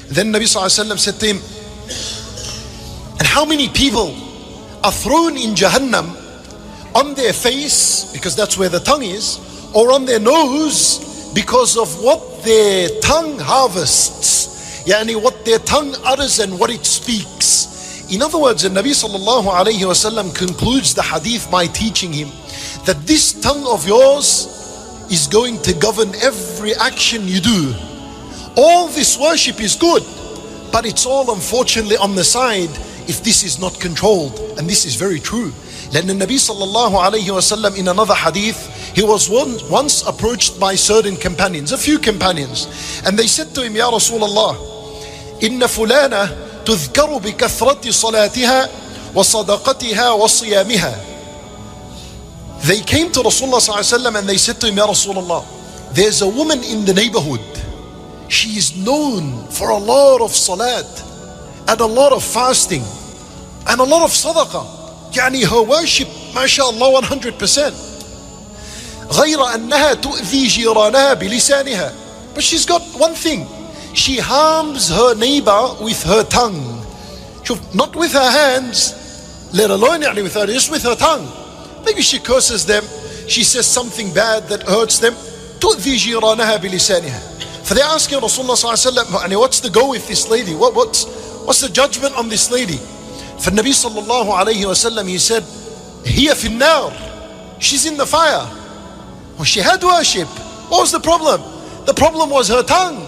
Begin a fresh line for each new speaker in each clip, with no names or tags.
Then Nabi sallallahu alaihi wasallam said to him, and how many people are thrown in Jahannam on their face, because that's where the tongue is, or on their nose because of what their tongue harvests, yani what their tongue utters and what it speaks. In other words, the Nabi sallallahu alayhi wasallam concludes the hadith by teaching him that this tongue of yours is going to govern every action you do. All this worship is good, but it's all unfortunately on the side if this is not controlled. And this is very true. Then the Nabi sallallahu alayhi wasallam in another hadith, he was once approached by certain companions, a few companions, and they said to him, Ya Rasulullah, inna fulana tuzkaru bi kathrati salatiha wa sadaqatiha wa siyamiha. They came to Rasulullah sallallahu alayhi wasallam and they said to him, Ya Rasulullah, there's a woman in the neighborhood. She is known for a lot of salat and a lot of fasting and a lot of sadaqah. Yani her worship, mashallah, 100%. غير أنها تؤذي جيرانها بلسانها. But she's got one thing. She harms her neighbor with her tongue. Not with her hands, let alone with her, just with her tongue. Maybe she curses them. She says something bad that hurts them. تؤذي جيرانها بلسانها. For they're asking Rasulullah sallallahu alaihi wasallam, what's the go with this lady? What's the judgment on this lady? For Nabi sallallahu alayhi wasallam, he said, هي في النار. She's in the fire. Well, she had worship. What was the problem? The problem was her tongue.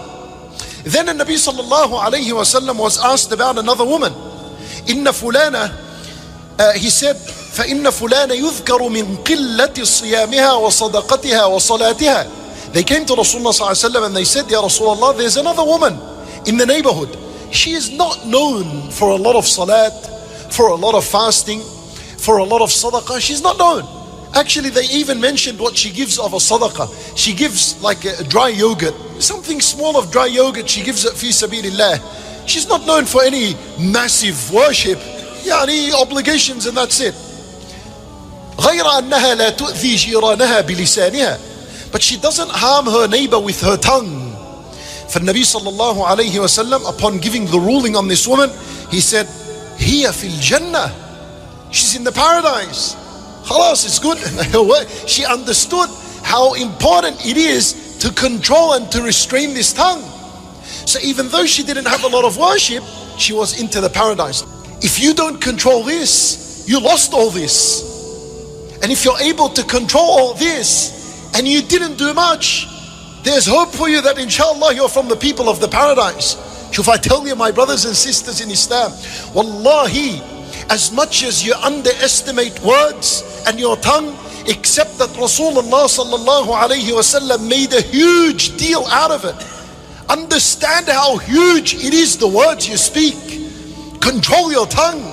Then the Nabi sallallahu alayhi wasallam was asked about another woman. إن فلانة, he said, فإن فلانة يذكر من قلة صيامها وصدقتها وصلاتها. They came to Rasulullah sallallahu alayhi wasallam and they said, Ya Rasulullah, there's another woman in the neighborhood. She is not known for a lot of salat, for a lot of fasting, for a lot of sadaqah. She's not known. Actually, they even mentioned what she gives of a sadaqah. She gives like a dry yogurt, something small of dry yogurt. She gives it fi sabilillah. She's not known for any massive worship, yani obligations, and that's it. غير أنها لا تؤذي جيرانها بلسانها. But she doesn't harm her neighbor with her tongue. For Nabi sallallahu alayhi wasallam, upon giving the ruling on this woman, he said, Hiya fil Jannah. She's in the paradise. Khalas, it's good. She understood how important it is to control and to restrain this tongue. So even though she didn't have a lot of worship, she was into the paradise. If you don't control this, you lost all this. And if you're able to control all this and you didn't do much, there's hope for you that inshallah you're from the people of the paradise. If I tell you, my brothers and sisters in Islam, wallahi, as much as you underestimate words and your tongue, except that Rasulullah sallallahu alayhi wasallam made a huge deal out of it. Understand how huge it is, the words you speak. Control your tongue.